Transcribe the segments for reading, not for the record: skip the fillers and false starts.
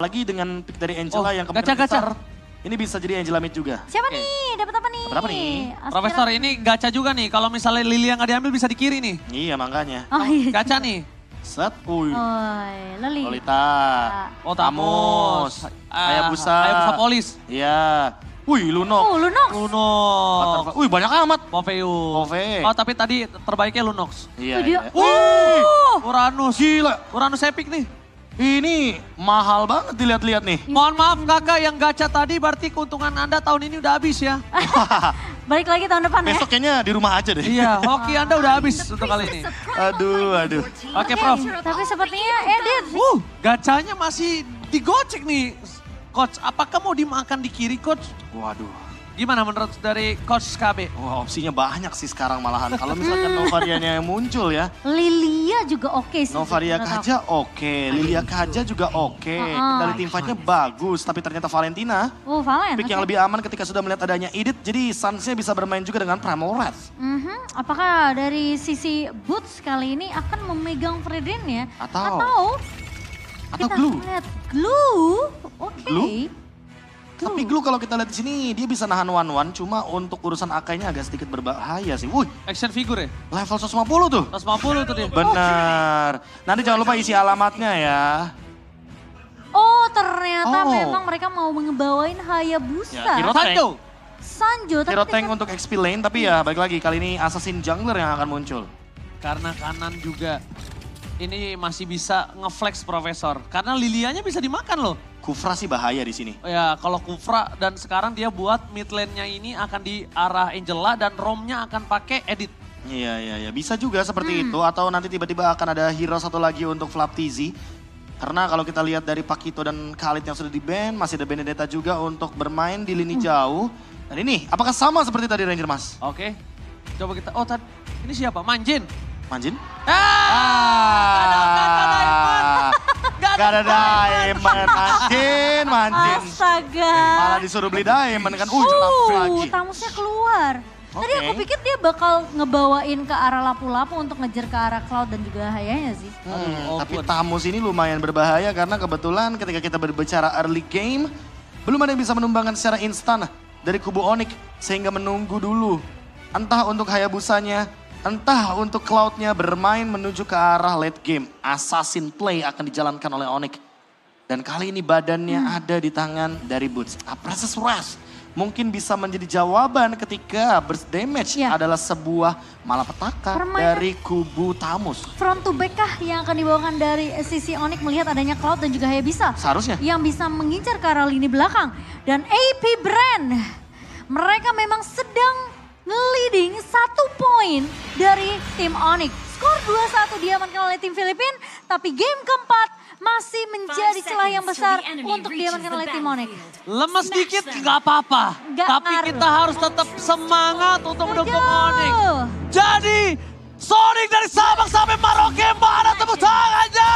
Lagi dengan pick dari Angela yang kemungkinan gacha. besar. Ini bisa jadi Angela mid juga. Siapa nih? Dapat apa nih? Dapat apa nih? Profesor ini gacha juga nih. Kalau misalnya Lilia nggak diambil bisa di kiri nih. Iya makanya. Oh iya. Gacha nih. Set, uy. Loli. Lolita. Oh Tamus. Hayabusa. Hayabusa Polis. Iya. Wih, Lunox. Oh, Lunox. Lunox. Wih, banyak amat. Popeyus. Pove. Oh tapi tadi terbaiknya Lunox. Iya, Dia- iya. Uranus. Gila. Uranus epic nih. Ini mahal banget dilihat-lihat nih. Mohon maaf kakak yang gacha tadi berarti keuntungan Anda tahun ini udah habis ya. Balik lagi tahun depan ya. Besok kayaknya di rumah aja deh. Iya, hoki Anda udah habis untuk kali ini. Aduh. Oke Prof. Tapi sepertinya edit. Gacanya masih digocek nih. Coach, apakah mau dimakan di kiri coach? Waduh. Gimana menurut dari coach KB? Wah, opsinya banyak sih sekarang malahan. Kalau misalkan Novarianya yang muncul ya. Lilia juga oke sih. Novaria menurut aku. Kaja oke, Lilia Kaja juga oke. Kendali tim fight-nya bagus, tapi ternyata Valentina Oh, Valen. pick yang lebih aman ketika sudah melihat adanya Edith. Jadi Suns-nya bisa bermain juga dengan Primal Wrath. Apakah dari sisi Boots kali ini akan memegang Fredrin ya? Atau kita Glue. lihat Glue? Oke. Glue? Tapi Glue kalau kita lihat di sini dia bisa nahan 1-1, cuma untuk urusan Akainya agak sedikit berbahaya sih. Wih, Action figure ya? level 150 tuh. 150 tuh dia. Benar. Nanti jangan lupa isi alamatnya ya. Oh, ternyata Oh. memang mereka mau ngebawain Hayabusa. Ya, Hero Tank. Sanjo. Sanjo. tapi Hero Tank tingkat- untuk XP lane, tapi ya balik lagi kali ini Assassin Jungler yang akan muncul. Karena kanan juga ini masih bisa ngeflex Profesor. Karena Lilianya bisa dimakan loh. Kufra sih bahaya di sini. Ya kalau Kufra dan sekarang dia buat mid lane-nya ini akan di arah Angela dan Romnya akan pakai edit. Iya. Bisa juga seperti itu. Atau nanti tiba-tiba akan ada hero satu lagi untuk Flaptizi. Karena kalau kita lihat dari Pakito dan Khalid yang sudah di-ban, masih ada Benedetta juga untuk bermain di lini jauh. Dan ini, apakah sama seperti tadi Ranger Mas? Oke. Coba kita, oh tadi, ini siapa? Manjin. Manjin? Gak Gak ada diamond, Manjin. Astaga. Malah disuruh beli diamond kan, jelap lagi. Tamusnya keluar. Tadi Oke. aku pikir dia bakal ngebawain ke arah lapu-lapu untuk ngejar ke arah Cloud dan juga Hayanya sih. Tapi Tamus ini lumayan berbahaya karena kebetulan ketika kita berbicara early game, belum ada yang bisa menumbangkan secara instan dari kubu Onyx sehingga menunggu dulu. Entah untuk Hayabusanya, entah untuk Cloud-nya bermain menuju ke arah late game. Assassin play akan dijalankan oleh Onyx. Dan kali ini badannya ada di tangan dari Boots. Precious Rush mungkin bisa menjadi jawaban ketika burst damage Ya. adalah sebuah malapetaka Permainan- dari kubu Tamus. Front to back kah yang akan dibawakan dari sisi Onyx melihat adanya Cloud dan juga Hayabisa. Seharusnya. Yang bisa mengincar ke arah lini belakang. Dan AP Brand, mereka memang sedang nge-leading 1 poin dari tim Onyx. Skor 2-1 diamankan oleh tim Filipina, tapi game keempat masih menjadi celah yang besar untuk diamankan oleh tim Onyx. lemes dikit gak apa-apa. Nggak Tapi ngaruh. kita harus tetap semangat untuk mendukung Onyx. Aduh. Jadi Sonic dari Sabang sampai Maroke, mana tepuk tangannya?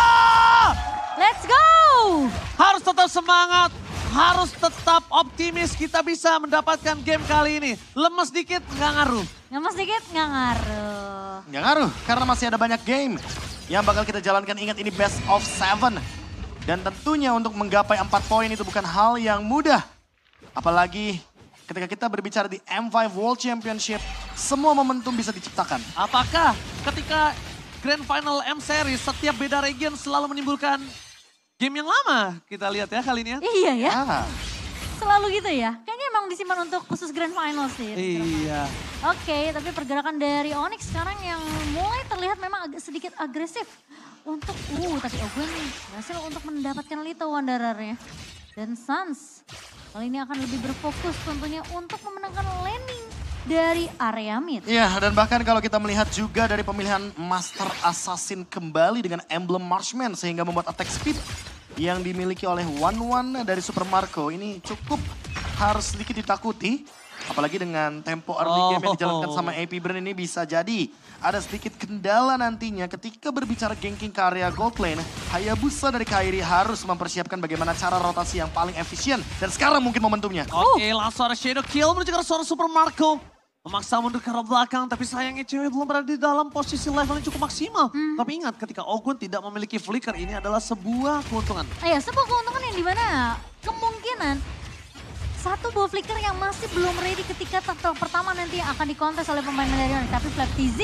Let's go! Harus tetap semangat, harus tetap optimis kita bisa mendapatkan game kali ini. Lemes dikit nggak ngaruh. Ngemas dikit nggak ngaruh. Nggak ngaruh, karena masih ada banyak game yang bakal kita jalankan. Ingat ini best of 7. Dan tentunya untuk menggapai 4 poin itu bukan hal yang mudah. Apalagi ketika kita berbicara di M5 World Championship, semua momentum bisa diciptakan. Apakah ketika Grand Final M Series setiap beda region selalu menimbulkan game yang lama? Kita lihat ya kali ini ya. Iya ya, Ah, selalu gitu ya. Kayaknya emang disimpan untuk khusus Grand Finals sih. Iya. Oke, tapi pergerakan dari Onyx sekarang yang mulai terlihat memang agak sedikit agresif. Untuk, tapi Ogwen berhasil untuk mendapatkan Little Wanderer-nya. Dan Suns kali ini akan lebih berfokus tentunya untuk memenangkan laning dari area mid. iya, dan bahkan kalau kita melihat juga dari pemilihan Master Assassin kembali dengan emblem Marshman sehingga membuat attack speed yang dimiliki oleh One dari Super Marco ini cukup harus sedikit ditakuti. Apalagi dengan tempo early game yang dijalankan sama AP Brand ini bisa jadi ada sedikit kendala nantinya ketika berbicara ganking ke area gold lane. Hayabusa dari Kairi harus mempersiapkan bagaimana cara rotasi yang paling efisien. Dan sekarang mungkin momentumnya. Oke, langsung ada Shadow Kill menuju ke arah seorang Super Marco. Memaksa mundur ke arah belakang, tapi sayangnya cewek belum berada di dalam posisi level yang cukup maksimal. Tapi ingat, ketika Ogun tidak memiliki flicker, ini adalah sebuah keuntungan. Iya, sebuah keuntungan yang dimana kemungkinan satu buah flicker yang masih belum ready ketika turtle pertama nanti yang akan dikontes oleh pemain dari Onyx. Tapi Flap TZ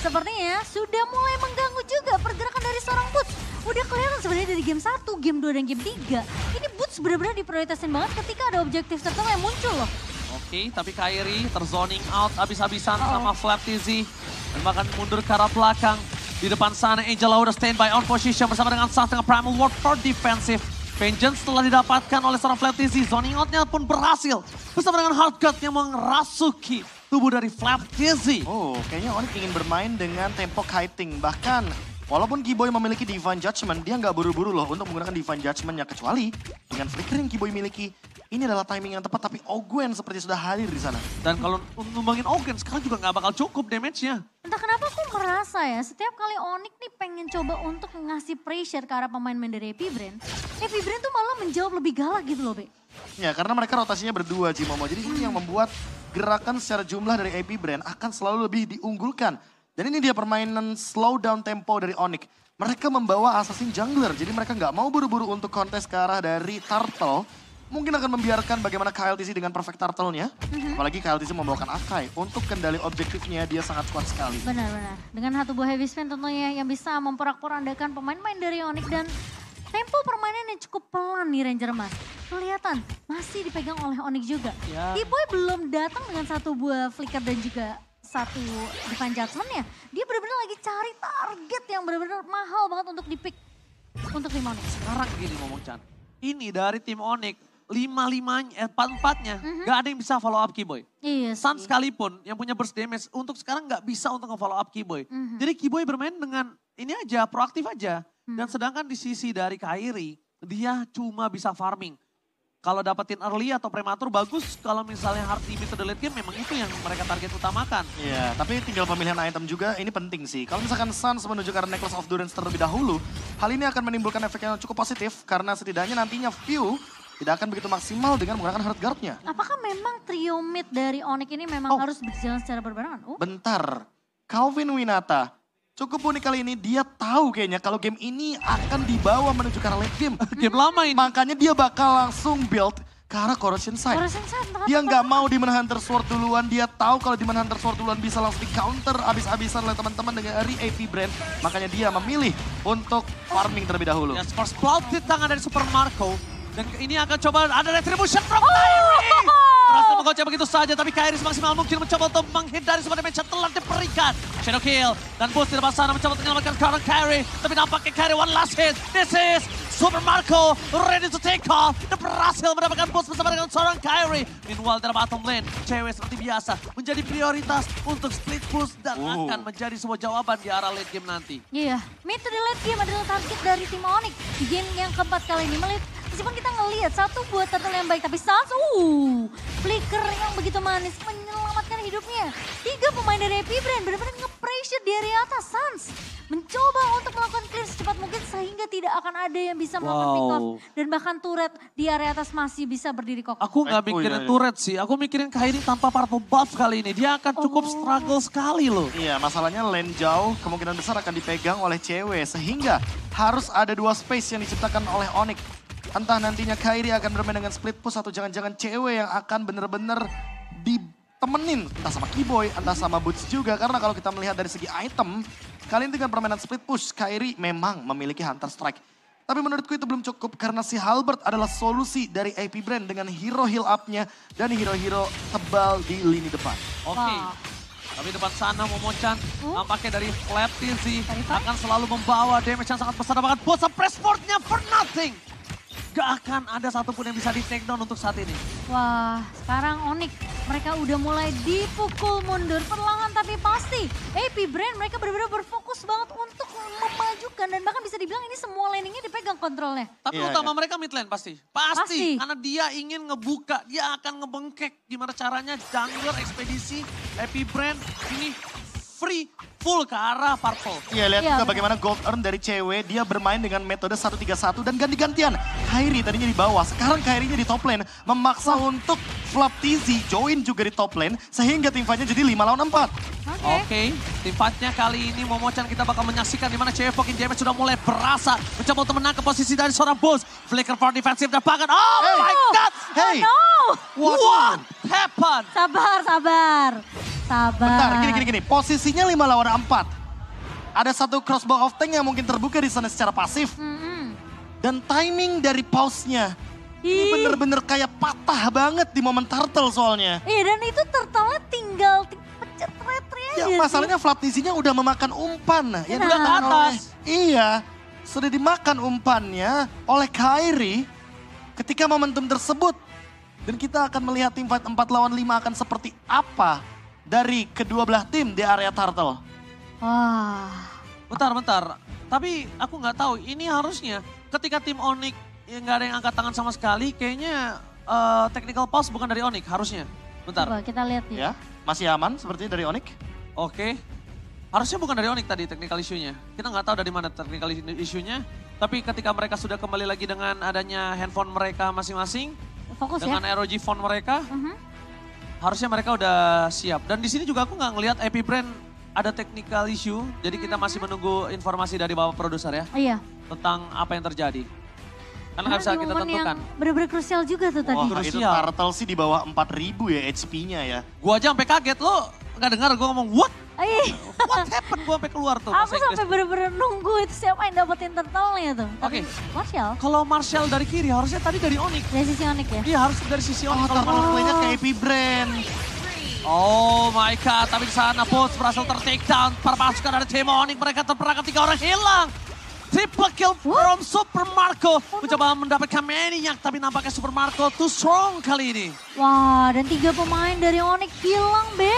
sepertinya sudah mulai mengganggu juga pergerakan dari seorang Boots. Udah kelihatan sebenarnya dari game 1, game 2, dan game 3. Ini Boots benar-benar diprioritasin banget ketika ada objektif turtle yang muncul loh. Oke, tapi Kairi terzoning out abis-abisan sama Flap TZ. Dan bahkan mundur ke arah belakang. Di depan sana Angela udah standby on position bersama dengan Sans dengan Primal Ward for defensive. Vengeance telah didapatkan oleh seorang Flap TZ. Zoning outnya pun berhasil. Bersama dengan Heartgut yang mengerasuki tubuh dari Flap TZ. Oh, kayaknya Onyx ingin bermain dengan tempo kiting. Bahkan walaupun Kiboy memiliki Divine Judgment, dia nggak buru-buru loh untuk menggunakan Divine Judgment-nya. Kecuali dengan flicker yang Kiboy miliki, ini adalah timing yang tepat. Tapi Ogwen seperti sudah hadir di sana. Dan kalau numbangin Ogun sekarang juga nggak bakal cukup damage-nya. Entah kenapa aku merasa ya, setiap kali Onyx nih pengen coba untuk ngasih pressure ke arah pemain-pemain dari AP Brand tuh malah menjawab lebih galak gitu loh, Be. Ya, karena mereka rotasinya berdua, Cimomo. Jadi ini yang membuat gerakan secara jumlah dari AP Brand akan selalu lebih diunggulkan. Dan ini dia permainan slow down tempo dari Onyx. Mereka membawa assassin jungler, jadi mereka nggak mau buru-buru untuk kontes ke arah dari Turtle. Mungkin akan membiarkan bagaimana KLTC dengan perfect turtle-nya. Apalagi KLTC membawakan Akai. Untuk kendali objektifnya dia sangat kuat sekali. Benar-benar. Dengan satu buah heavy spin tentunya yang bisa memporak-porandakan pemain-pemain dari Onyx. Dan tempo permainan yang cukup pelan nih Ranger Mas. Kelihatan masih dipegang oleh Onyx juga. Ya. T-Boy belum datang dengan satu buah flicker dan juga satu Divine Judgment-nya. Dia benar-benar lagi cari target yang benar-benar mahal banget untuk di-pick untuk tim Onyx. Sekarang gini ngomong Chan, ini dari tim Onyx. Empat-empatnya gak ada yang bisa follow up Kiboy. Iya Sun sih. sekalipun yang punya burst damage untuk sekarang gak bisa untuk nge-follow up Kiboy. Jadi Kiboy bermain dengan ini aja, proaktif aja. Dan sedangkan di sisi dari Kairi, dia cuma bisa farming. Kalau dapetin early atau prematur bagus, kalau misalnya hard limit to the late game memang itu yang mereka target utamakan. Iya, tapi tinggal pemilihan item juga ini penting sih. Kalau misalkan Suns menuju ke arah Necklace of Durance terlebih dahulu, hal ini akan menimbulkan efek yang cukup positif karena setidaknya nantinya view tidak akan begitu maksimal dengan menggunakan Heartguard-nya. Apakah memang trio mid dari Onyx ini memang harus berjalan secara berbarengan? Oh. Bentar, Calvin Winata. Cukup unik kali ini, dia tahu kayaknya kalau game ini akan dibawa menuju ke arah late game. Game lama ini. Makanya dia bakal langsung build ke arah Corrosion Side. Corrosion Side, Dia nggak mau Demon Hunter Sword duluan, dia tahu kalau Demon Hunter Sword duluan bisa langsung di counter abis-abisan oleh teman-teman dengan AP Brand. Makanya dia memilih untuk farming terlebih dahulu. Ya, First Blood di tangan dari Super Marco. Dan ini akan coba ada retribution from Kairi. Berhasil menggocek begitu saja, tapi Kairi semaksimal mungkin mencoba untuk menghindari semua damage yang telah diberikan. Shadow Kill dan Boost di depan sana mencoba untuk menyelamatkan sekarang Kairi. Tapi nampaknya Kairi one last hit. This is Super Marco ready to take off. Dan berhasil mendapatkan Boost bersama dengan seorang Kairi. Meanwhile dalam bottom lane, cewek seperti biasa menjadi prioritas untuk split push dan akan menjadi sebuah jawaban di arah late game nanti. Iya, mid to the late game adalah target dari tim Onyx. Di game yang keempat kali ini meskipun kita ngelihat satu buat turtle yang baik, tapi Sans, flicker yang begitu manis menyelamatkan hidupnya. 3 pemain dari AP Brand benar-benar nge-pressure di area atas. Sans mencoba untuk melakukan clear secepat mungkin sehingga tidak akan ada yang bisa melakukan pick off. Dan bahkan turret di area atas masih bisa berdiri kokoh. Aku nggak mikirin turret sih, aku mikirin Kairi tanpa purple buff kali ini. Dia akan cukup struggle sekali loh. Iya, masalahnya lane jauh kemungkinan besar akan dipegang oleh cewek. Sehingga harus ada 2 space yang diciptakan oleh Onyx. Entah nantinya Kairi akan bermain dengan split push atau jangan-jangan cewek yang akan bener-bener ditemenin. Entah sama Kiboy, entah sama Boots juga. Karena kalau kita melihat dari segi item, kali ini dengan permainan split push, Kairi memang memiliki Hunter Strike. Tapi menurutku itu belum cukup karena si Halberd adalah solusi dari AP Brand dengan hero heal up-nya dan hero-hero tebal di lini depan. Oke. Tapi depan sana Momochan nampaknya dari Flap TZ akan selalu membawa damage yang sangat besar. Bahkan Boots pressboard-nya for nothing. Gak akan ada satupun yang bisa di take down untuk saat ini. Wah, sekarang Onyx mereka udah mulai dipukul mundur perlahan tapi pasti. AP Brand mereka benar-benar berfokus banget untuk memajukan dan bahkan bisa dibilang ini semua laningnya dipegang kontrolnya. Tapi utama mereka mid lane pasti. Pasti. Karena dia ingin ngebuka, dia akan ngebengkek. Gimana caranya jungler ekspedisi AP Brand ini free full ke arah purple. Iya, lihat juga bagaimana gold earn dari cewek. Dia bermain dengan metode 1-3-1 dan ganti-gantian. Kairi tadinya di bawah, sekarang Kairinya di top lane. Memaksa untuk Flaptizi join juga di top lane sehingga tim fight-nya jadi 5 lawan 4. Oke, tim fight-nya kali ini Momochan kita bakal menyaksikan di mana cewek fucking damage sudah mulai berasa. Mencoba untuk menangkap posisi dari seorang boost. Flicker for defensive dan bahkan, oh my god! Hey, No! What happened? Sabar. bentar, gini. Posisinya 5 lawan 4. Ada satu crossbow of tank yang mungkin terbuka di sana secara pasif. Dan timing dari pause-nya. Ini bener-bener kayak patah banget di momen turtle soalnya. Iya, dan itu turtle tinggal pencet retri aja Ya sih. masalahnya Flaptizi-nya udah memakan umpan. Ya, Nah. Udah ke atas. Iya, sudah dimakan umpannya oleh Kairi ketika momentum tersebut. Dan kita akan melihat tim fight 4 lawan 5 akan seperti apa dari kedua belah tim di area turtle. Wah. Bentar. Tapi aku nggak tahu, ini harusnya ketika tim Onyx ya nggak ada yang angkat tangan sama sekali, kayaknya technical pause bukan dari Onyx harusnya. Bentar. Coba kita lihat Ya, masih aman sepertinya dari Onyx. Oke. Harusnya bukan dari Onyx tadi technical issue-nya. Kita nggak tahu dari mana technical issue-nya. Tapi ketika mereka sudah kembali lagi dengan adanya handphone mereka masing-masing, Fokus dengan ya. ROG phone mereka, Mhm. harusnya mereka udah siap. Dan di sini juga aku nggak ngelihat Epic Brand ada technical issue. Jadi kita masih menunggu informasi dari Bapak Produser ya Iya. tentang apa yang terjadi. Karena nggak bisa di kita momen tentukan. yang bener-bener krusial juga tuh tadi. Wah, itu Krusial. turtle sih di bawah 4.000 ya HP-nya ya. Gua aja sampai kaget, lo nggak dengar gue ngomong what? Ih, What happened? Gue sampai keluar tuh aku bahasa Inggris. sampai bener-bener nunggu itu siapa yang dapetin turtle-nya tuh. Oke. Marshall, Kalau Marshall dari kiri harusnya tadi dari Onyx. dari sisi Onyx ya. Dia harus dari sisi Oh, Onyx. Kalau turtle Marshall- play-nya ke AP Brand. Oh my god, tapi di sana Boots berhasil ter-take down. Para pasukan dari tim Onyx, mereka terperangkap 3 orang hilang. Triple kill from Super Marco. Mencoba mendapatkan Maniac, tapi nampaknya Super Marco too strong kali ini. Wah, dan 3 pemain dari Onyx hilang, Be.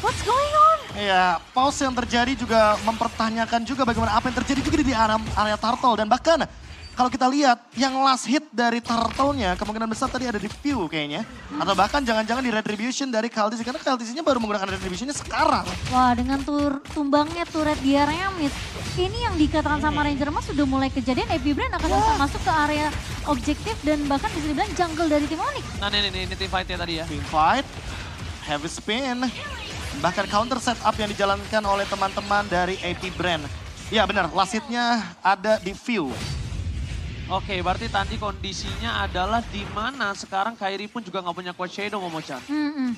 What's going on? Ya, pause yang terjadi juga mempertanyakan juga bagaimana apa yang terjadi juga di area turtle. Dan bahkan kalau kita lihat yang last hit dari turtle-nya kemungkinan besar tadi ada di view kayaknya. Atau bahkan jangan-jangan di retribution dari Khaleesi. Karena Khaleesi-nya baru menggunakan retribution-nya sekarang. Wah, dengan tumbangnya turret di area mid. Ini yang dikatakan sama Ranger Mas sudah mulai kejadian. Epic Brand akan bisa masuk ke area objektif dan bahkan bisa dibilang jungle dari tim Onyx. Nah ini team fight-nya tadi ya. Team fight, heavy spin. Bahkan counter setup yang dijalankan oleh teman-teman dari AP Brand. Ya benar, last hit-nya ada di view. Oke, berarti tadi kondisinya adalah di mana sekarang Kairi pun juga nggak punya Quad Shadow Momochan.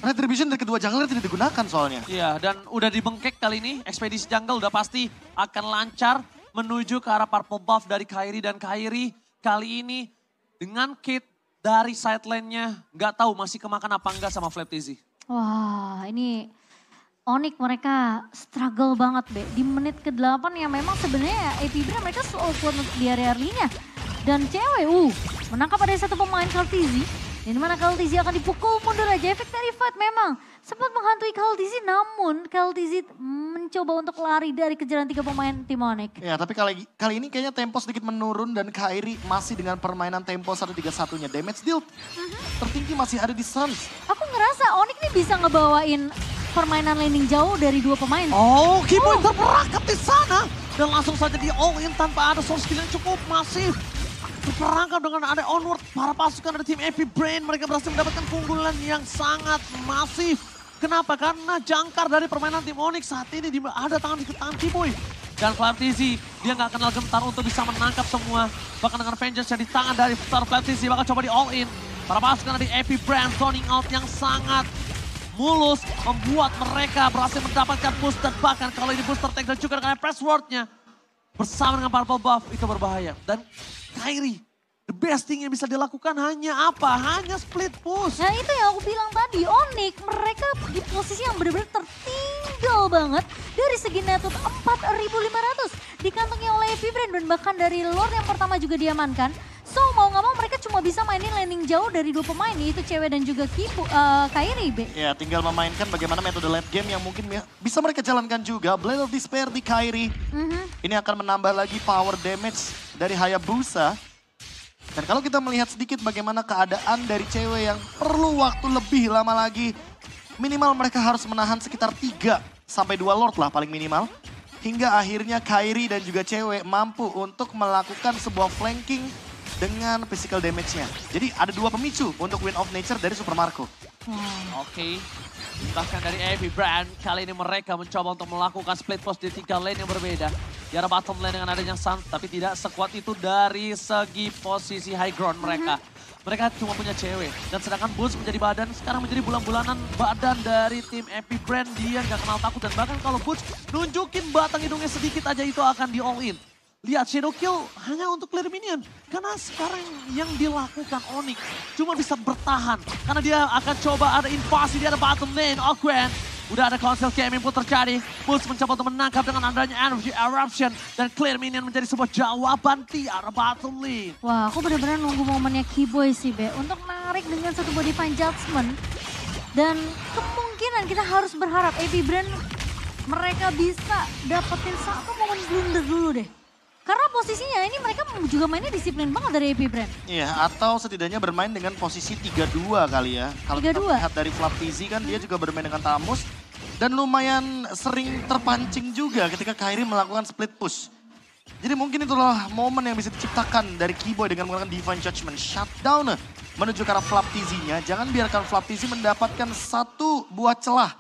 Retribution dari kedua jungler tidak digunakan soalnya. Iya, dan udah dibengkek kali ini. Ekspedisi jungle udah pasti akan lancar menuju ke arah purple buff dari Kairi. Dan Kairi kali ini dengan kit dari side lane-nya nggak tahu masih kemakan apa enggak sama Flaptizi. Wah, ini Onyx mereka struggle banget, Be. Di menit ke-8 yang memang sebenarnya AP Brand mereka slow kuat untuk di area early-nya. Dan cewek, menangkap ada satu pemain Khaleesi. Di mana Khaleesi akan dipukul mundur aja. Efek dari fight memang sempat menghantui Khaleesi, namun Khaleesi mencoba untuk lari dari kejaran 3 pemain tim Onyx. Ya tapi kali ini kayaknya tempo sedikit menurun dan Kairi masih dengan permainan tempo 1-3-1-nya. Damage deal tertinggi masih ada di Suns. Aku ngerasa Onyx nih bisa ngebawain permainan landing jauh dari 2 pemain. Oh, Keyboy terperangkap di sana. Dan langsung saja di all in tanpa ada source skill yang cukup masif. Terperangkap dengan ada onward para pasukan dari tim Epic Brain. Mereka berhasil mendapatkan keunggulan yang sangat masif. Kenapa? Karena jangkar dari permainan tim Onyx saat ini ada tangan di tangan Keyboy. Dan Flaptizi, dia nggak kenal gentar untuk bisa menangkap semua. Bahkan dengan vengeance yang di tangan dari Flaptizi bakal coba di all in. Para pasukan dari Epic Brand zoning out yang sangat mulus membuat mereka berhasil mendapatkan boost dan bahkan kalau ini booster tank dan juga dengan press ward-nya bersama dengan purple buff itu berbahaya. Dan Kairi, the best thing yang bisa dilakukan hanya apa? Hanya split push. Nah itu yang aku bilang tadi, Onyx mereka di posisi yang benar-benar tertinggal banget dari segi network 4.500 dikantongi oleh Epic Brand dan bahkan dari Lord yang pertama juga diamankan. So mau gak mau mereka cuma bisa mainin landing jauh dari 2 pemain yaitu cewek dan juga Kairi, Be. Ya tinggal memainkan bagaimana metode late game yang mungkin bisa mereka jalankan juga. Blade of Despair di Kairi. Ini akan menambah lagi power damage dari Hayabusa. Dan kalau kita melihat sedikit bagaimana keadaan dari cewek yang perlu waktu lebih lama lagi. Minimal mereka harus menahan sekitar 3 sampai 2 Lord lah paling minimal. Hingga akhirnya Kairi dan juga cewek mampu untuk melakukan sebuah flanking dengan physical damage-nya. Jadi ada 2 pemicu untuk Wind of Nature dari Super Marco. Oke. Bahkan dari AP Brand, kali ini mereka mencoba untuk melakukan split push di 3 lane yang berbeda. Di arah bottom lane dengan adanya Suns, tapi tidak sekuat itu dari segi posisi high ground mereka. Mereka cuma punya cewek, dan sedangkan Bulls menjadi badan, sekarang menjadi bulan-bulanan badan dari tim AP Brand. Dia nggak kenal takut, dan bahkan kalau Bulls nunjukin batang hidungnya sedikit aja itu akan di all in. Lihat, Shadow Kill hanya untuk clear minion. Karena sekarang yang dilakukan Onyx cuma bisa bertahan. Karena dia akan coba ada invasi di arah bottom lane. Gwen, udah ada cancel gaming pun terjadi. Bulls mencoba untuk menangkap dengan adanya energy eruption. Dan clear minion menjadi sebuah jawaban di arah bottom lane. Wah, aku benar-benar nunggu momennya Keyboy sih, Be. Untuk narik dengan satu body fine judgment. Dan kemungkinan kita harus berharap AP Brand mereka bisa dapetin satu momen blunder dulu deh. Karena posisinya ini mereka juga mainnya disiplin banget dari AP Brand. Iya, atau setidaknya bermain dengan posisi 3-2 kali ya. Kalau kita 3-2. lihat dari Flaptizi kan dia juga bermain dengan Tamus. Dan lumayan sering terpancing juga ketika Kairi melakukan split push. Jadi mungkin itulah momen yang bisa diciptakan dari Keyboy dengan menggunakan Divine Judgment. Shutdown menuju ke arah Flaptizi-nya. Jangan biarkan Flaptizi mendapatkan satu buah celah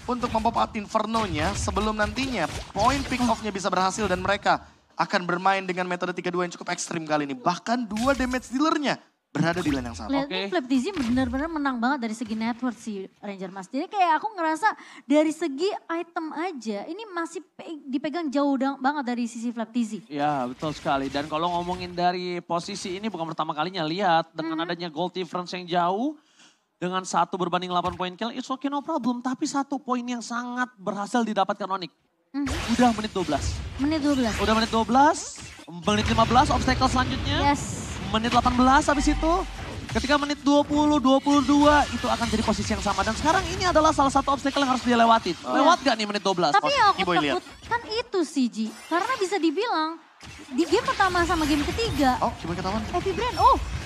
untuk mempop out Inferno-nya sebelum nantinya point pick off-nya bisa berhasil dan mereka akan bermain dengan metode 3-2 yang cukup ekstrim kali ini. Bahkan 2 damage dealer-nya berada di lane yang sama. Lihat nih Flaptizi benar-benar menang banget dari segi net worth si Ranger Mas. Jadi kayak aku ngerasa dari segi item aja ini masih dipegang jauh banget dari sisi Flaptizi. Ya, betul sekali. Dan kalau ngomongin dari posisi ini bukan pertama kalinya, lihat dengan adanya gold difference yang jauh. Dengan 1 berbanding 8 poin kill, it's okay no problem. Tapi 1 poin yang sangat berhasil didapatkan Onyx. Udah menit 12. Menit 12. Udah menit 12, menit 15 obstacle selanjutnya. Yes. Menit 18 habis itu. Ketika menit 20, 22 itu akan jadi posisi yang sama. Dan sekarang ini adalah salah satu obstacle yang harus dia lewatin. Lewat gak nih menit 12? Tapi yang aku Keyboy lihat. takutkan itu sih Ji. Karena bisa dibilang di game pertama sama game ketiga. Oh, Keyboy ketahuan. AP Brand,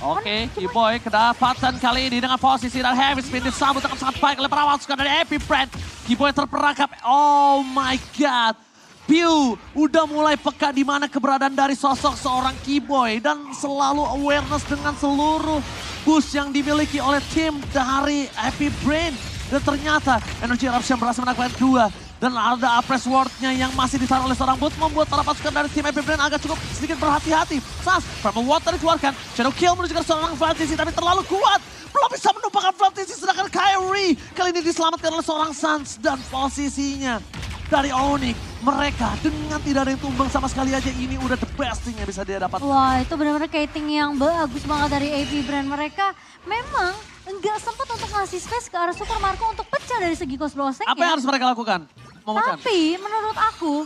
Oke, Keyboy kedapatan kali ini dengan posisi dan heavy spin disambut dengan sangat baik oleh perawat suka dari AP Brand. Keyboy terperangkap, oh my god. Pew udah mulai peka di mana keberadaan dari sosok seorang Keyboy dan selalu awareness dengan seluruh boost yang dimiliki oleh tim dari AP Brand. Dan ternyata Energy Eruption berhasil mendapatkan 2. Dan ada Appress Ward-nya yang masih ditaruh oleh seorang bot membuat para pasukan dari tim AP Brand agak cukup sedikit berhati-hati. Sas, Purple Water dikeluarkan. Shadow Kill menunjukkan seorang Flaptizi tapi terlalu kuat. Belum bisa menumpahkan Flaptizi sedangkan Kairi kali ini diselamatkan oleh seorang Suns. Dan posisinya dari Onyx, mereka dengan tidak ada yang tumbang sama sekali aja ini udah the best thing yang bisa dia dapat. Wah, itu benar-benar kiting yang bagus banget dari AP Brand. Mereka memang enggak sempat untuk ngasih space ke arah Super Marco untuk pecah dari segi cost browsing. Apa yang harus mereka lakukan? Tapi menurut aku,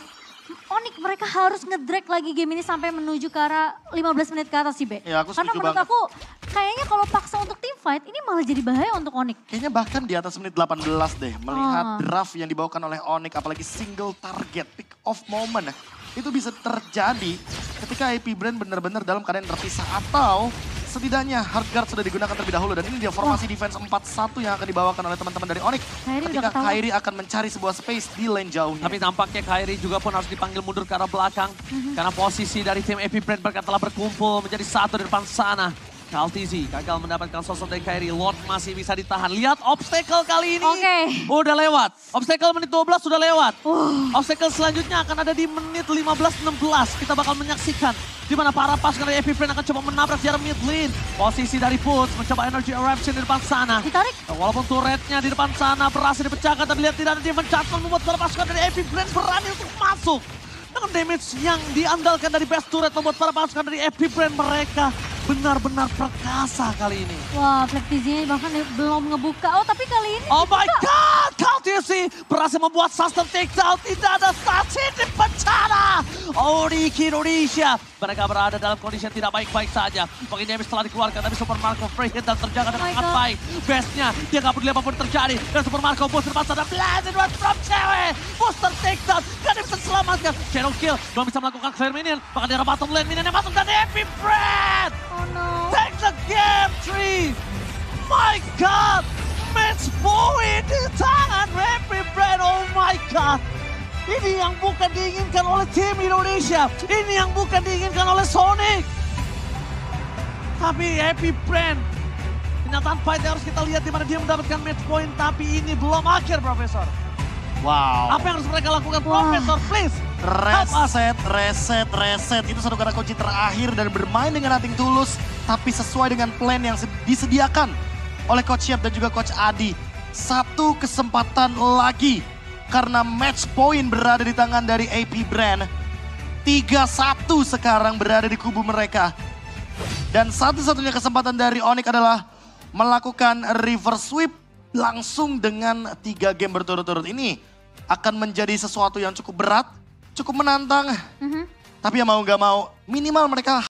Onyx mereka harus ngedrag lagi game ini sampai menuju ke arah 15 menit ke atas sih, Be. Ya, aku Karena setuju menurut banget. aku, kayaknya kalau paksa untuk team fight, ini malah jadi bahaya untuk Onyx. Kayaknya bahkan di atas menit 18 deh. Melihat draft yang dibawakan oleh Onyx, apalagi single target, pick off moment. Itu bisa terjadi ketika AP Brand benar-benar dalam keadaan terpisah. Atau setidaknya hard guard sudah digunakan terlebih dahulu. Dan ini dia formasi defense 4-1 yang akan dibawakan oleh teman-teman dari Onyx. Kairi udah Ketika ketahuan. Kairi akan mencari sebuah space di lane jauhnya. Tapi tampaknya Kairi juga pun harus dipanggil mundur ke arah belakang. Karena posisi dari tim AP Brand mereka telah berkumpul menjadi satu di depan sana. Kaltizi gagal mendapatkan sosok dari Kairi. Lord masih bisa ditahan. Lihat obstacle kali ini. Udah lewat. Obstacle menit 12 sudah lewat. Obstacle selanjutnya akan ada di menit 15-16. Kita bakal menyaksikan di mana para pasukan dari AP Brand akan coba menabrak jarak mid lane. Posisi dari Putz mencoba energy eruption di depan sana. Ditarik. Walaupun turretnya di depan sana berhasil dipecahkan, tapi lihat tidak ada Demon Chapman membuat para pasukan dari AP Brand berani untuk masuk. Dengan damage yang diandalkan dari best turret membuat para pasukan dari AP Brand mereka benar-benar perkasa kali ini. Wah, Flaptizi bahkan belum ngebuka. Oh, tapi kali ini Oh my dibuka. god, Kaltizi berhasil membuat Suster takedown. Tidak ada saksi di bencana. Onyx Indonesia. Mereka berada dalam kondisi yang tidak baik-baik saja. Pokoknya damage telah dikeluarkan, tapi Super Marco free hit dan terjaga dengan sangat baik. Bestnya, dia gak peduli apapun terjadi. Dan Super Marco boost depan sana. Blazing Rod from cewek. Booster takedown, gak ada bisa selamatkan. Shadow Kill belum bisa melakukan clear minion. Bahkan di arah bottom lane, minion yang masuk dan AP Brand. Oh no. Take the game 3. My God. Match point di tangan AP Brand. Oh my God. Ini yang bukan diinginkan oleh tim Indonesia. Ini yang bukan diinginkan oleh Sonic. Tapi AP Brand Kenyataan fight yang harus kita lihat di mana dia mendapatkan match point, tapi ini belum akhir, Profesor. Wow. Apa yang harus mereka lakukan, Profesor? Please, help us. Reset. Itu satu kata kunci terakhir dan bermain dengan nothing tulus. Tapi sesuai dengan plan yang disediakan oleh Coach Yep dan juga Coach Adi. Satu kesempatan lagi. Karena match point berada di tangan dari AP Brand. 3-1 sekarang berada di kubu mereka. Dan satu-satunya kesempatan dari Onyx adalah melakukan reverse sweep langsung dengan 3 game berturut-turut ini. Akan menjadi sesuatu yang cukup berat, cukup menantang. Tapi ya mau gak mau, minimal mereka